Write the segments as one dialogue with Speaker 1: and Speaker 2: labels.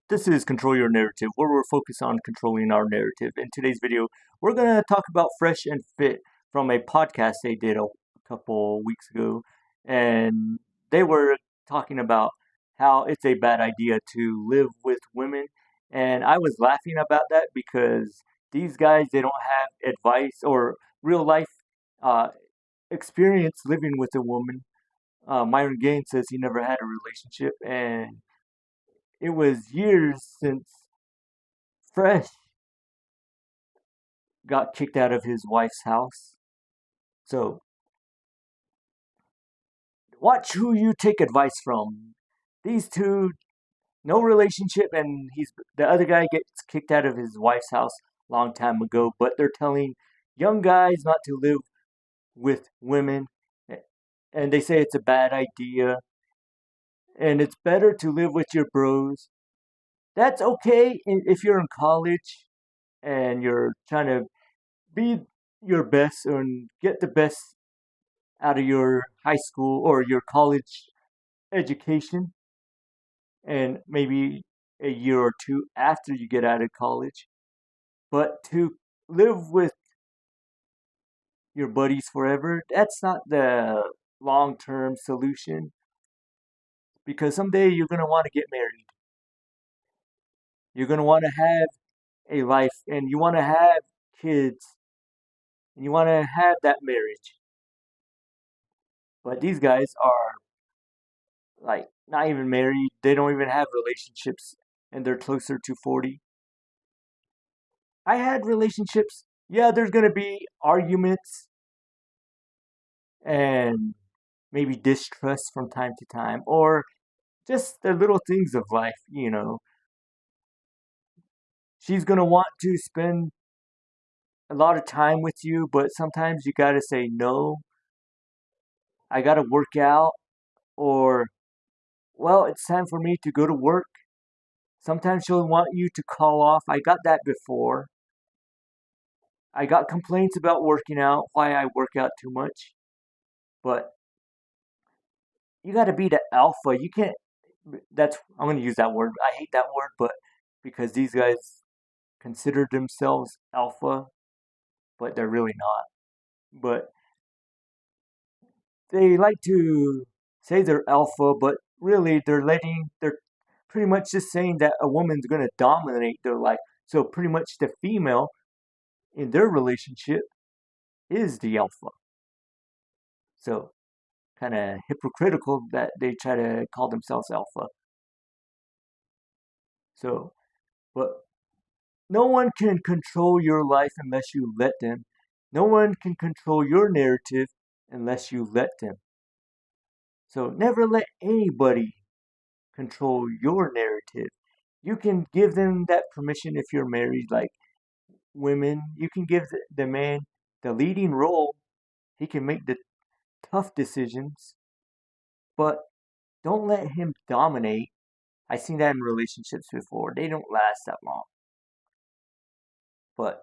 Speaker 1: This is Control Your Narrative, where we're focused on controlling our narrative. In today's video, we're going to talk about Fresh and Fit from a podcast they did a couple weeks ago. And they were talking about how it's a bad idea to live with women. And I was laughing about that because these guys, they don't have advice or real life uh, experience living with a woman. Myron Gaines says he never had a relationship, and it was years since Fresh got kicked out of his wife's house. So watch who you take advice from. These two, no relationship, and he's the other guy gets kicked out of his wife's house long time ago. But they're telling young guys not to live with women, and they say it's a bad idea, and it's better to live with your bros. That's okay if you're in college and you're trying to be your best and get the best out of your high school or your college education, and maybe a year or two after you get out of college. But to live with your buddies forever, that's not the long term solution, because someday you're going to want to get married. You're going to want to have a life, and you want to have kids, and you want to have that marriage. But these guys are like not even married, they don't even have relationships, and they're closer to 40. I had relationships. Yeah, there's going to be arguments and maybe distrust from time to time, or just the little things of life. She's going to want to spend a lot of time with you, but sometimes you got to say, no, I got to work out, or, well, it's time for me to go to work. Sometimes she'll want you to call off. I got that before. I got complaints about working out, why I work out too much, but you got to be the alpha. You can't. That's I'm going to use that word. I hate that word, but because these guys consider themselves alpha, but they're really not. But they like to say they're alpha, but really they're pretty much just saying that a woman's going to dominate their life. So pretty much the female in their relationship is the alpha. So kind of hypocritical that they try to call themselves alpha. So, but no one can control your life unless you let them. No one can control your narrative unless you let them. So never let anybody control your narrative. You can give them that permission if you're married, like women. You can give the man the leading role. He can make the tough decisions, but don't let him dominate. I've seen that in relationships before. They don't last that long. But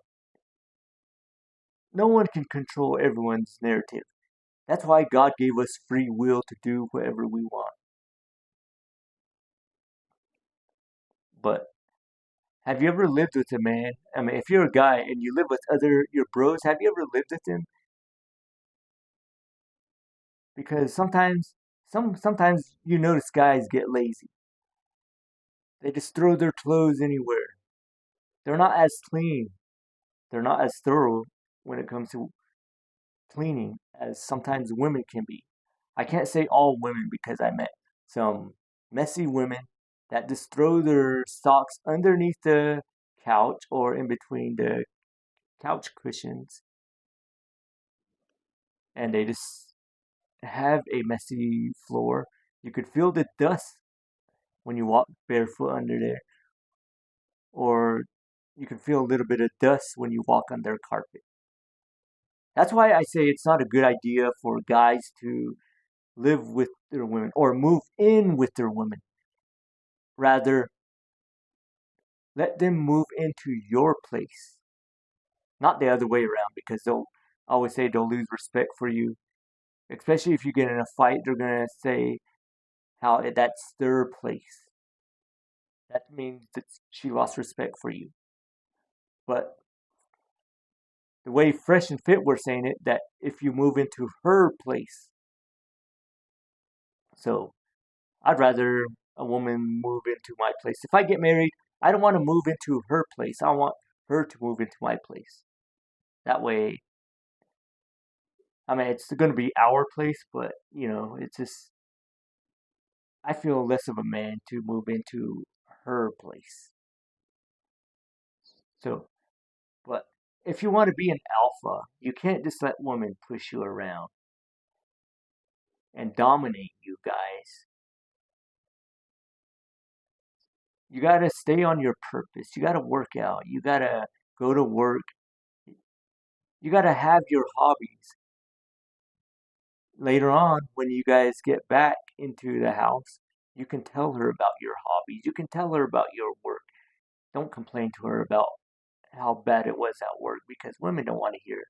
Speaker 1: no one can control everyone's narrative. That's why God gave us free will to do whatever we want. But have you ever lived with a man? I mean, if you're a guy and you live with other your bros, have you ever lived with them? Because sometimes you notice guys get lazy. They just throw their clothes anywhere. They're not as clean. They're not as thorough when it comes to cleaning as sometimes women can be. I can't say all women because I met some messy women that just throw their socks underneath the couch or in between the couch cushions, and they just have a messy floor. You could feel the dust when you walk barefoot under there, or you can feel a little bit of dust when you walk on their carpet. That's why I say it's not a good idea for guys to live with their women or move in with their women. Rather, let them move into your place, not the other way around, because they'll always say they'll lose respect for you. Especially if you get in a fight, they're gonna say how that's their place. means that she lost respect for you. But the way Fresh and Fit were saying it, that if you move into her place, so I'd rather a woman move into my place. If I get married, I don't want to move into her place. I want her to move into my place. That way, I mean, it's going to be our place, but it's just I feel less of a man to move into her place. So, but if you want to be an alpha, you can't just let women push you around and dominate you guys. You got to stay on your purpose. You got to work out. You got to go to work. You got to have your hobbies. Later on, when you guys get back into the house, you can tell her about your hobbies. You can tell her about your work. Don't complain to her about how bad it was at work, because women don't want to hear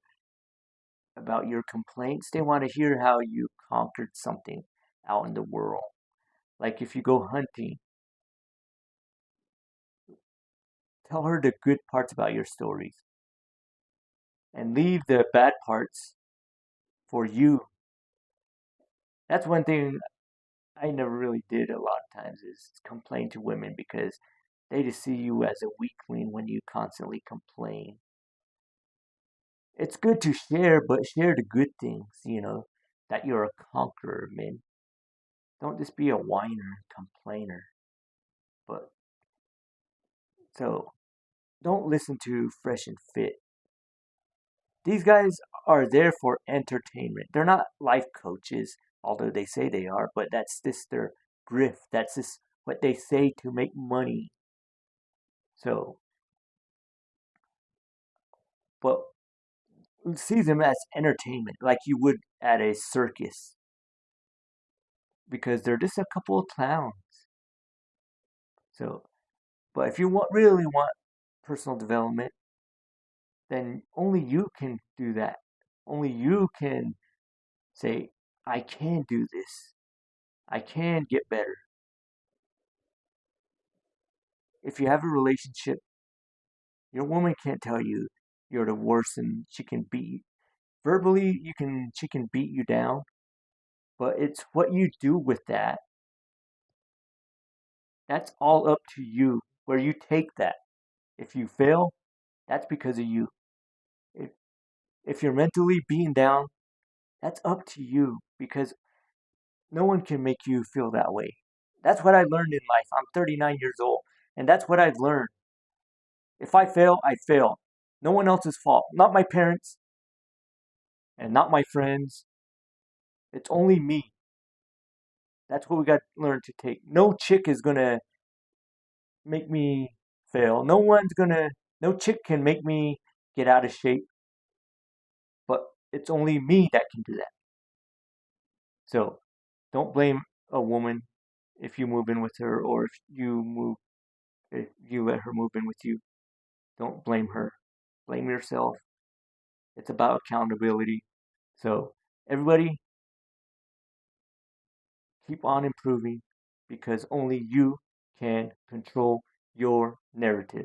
Speaker 1: about your complaints. They want to hear how you conquered something out in the world. Like if you go hunting, tell her the good parts about your stories and leave the bad parts for you. That's one thing I never really did a lot of times, is complain to women, because they just see you as a weakling when you constantly complain. It's good to share, but share the good things, that you're a conqueror, man. Don't just be a whiner, complainer. But so don't listen to Fresh and Fit. These guys are there for entertainment. They're not life coaches, although they say they are, but that's just their grift. That's just what they say to make money. So, but see them as entertainment, like you would at a circus, because they're just a couple of clowns. So, but if you really want personal development, then only you can do that. Only you can say, I can do this. I can get better. If you have a relationship, your woman can't tell you you're the worst and she can beat you. Verbally, she can beat you down, but it's what you do with that. That's all up to you, where you take that. If you fail, that's because of you. If if you're mentally being down, that's up to you, because no one can make you feel that way. That's what I learned in life. I'm 39 years old, and that's what I've learned. If I fail, I fail. No one else's fault. Not my parents and not my friends. It's only me. That's what we got to learn to take. No chick is going to make me fail. No chick can make me get out of shape, but it's only me that can do that. So don't blame a woman if you move in with her, or if you let her move in with you. Don't blame her. Blame yourself. It's about accountability. So everybody, keep on improving, because only you can control your narrative.